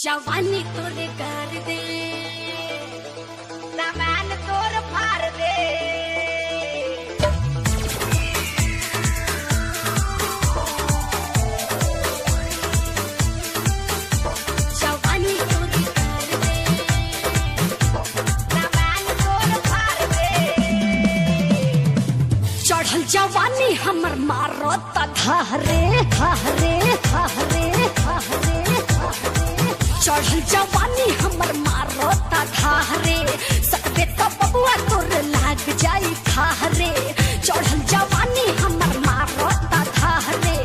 जवानी तोरे कर दे सामान तोर फाड़ दे। जवानी तोरे कर दे सामान तोर फाड़ दे। चढ़ल जवानी हमर मारो धारे धारे धारे धारे। चढ़ल जवानी हमर मारो धारे सकबे तो बबुआ तोर लाग जाई खारे। चढ़ल जवानी हमर मारो धारे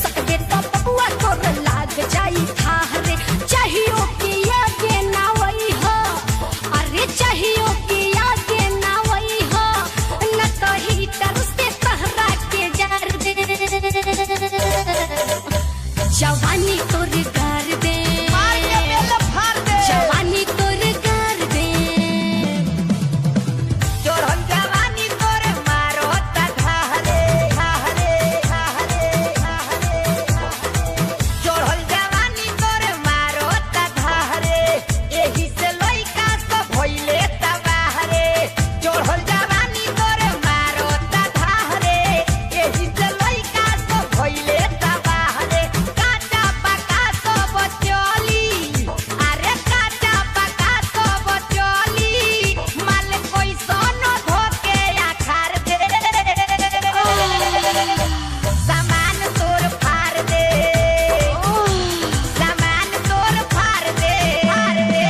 सकबे तो बबुआ तोर लाग जाई खारे। चाहियो कि आगे ना वही हो, अरे चाहियो कि आगे ना वही हो, न तो हीटर से तहरा के जर दे। जवानी तोर कर दे जवानी तोर कर दे। चढ़ल जवानी तोर मारो धारे धारे धारे धारे। चढ़ल जवानी तोर मारो धारे एही से लइका सब भइले तबाहरे। चढ़ल जवानी तोर मारो धारे एही से लइका सब भइले तबाहरे। काटा पका सब चली, अरे काटा पका सब चली, माल कोई सोनो धोके आखार दे। सामान तोर फाड़ दे सामान तोर फाड़ दे फाड़ दे।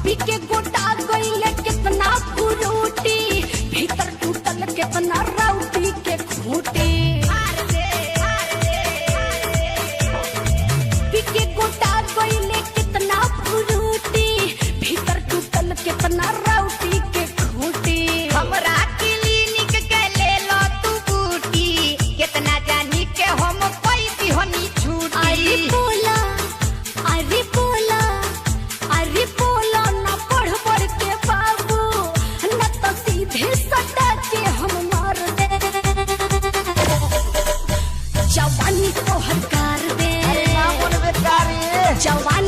पीके गोटा गइले कितना फ्रूटी, भीतर टूटल कितना राउटी के खूंटी। पीके गोटा गइले कितना फ्रूटी, भीतर टूटल कितना राउटी के खूंटी। हमरा क्लिनिक के ले लो तू बूटी, कितना जानी के हम पैसी होनी छूटी। अरे बोला अरे बोला अरे बोला ना पढ़ पढ़ के बाबू, न तो सीधे सटा के हम मार दे। जवानी तोहर कर दे जवानी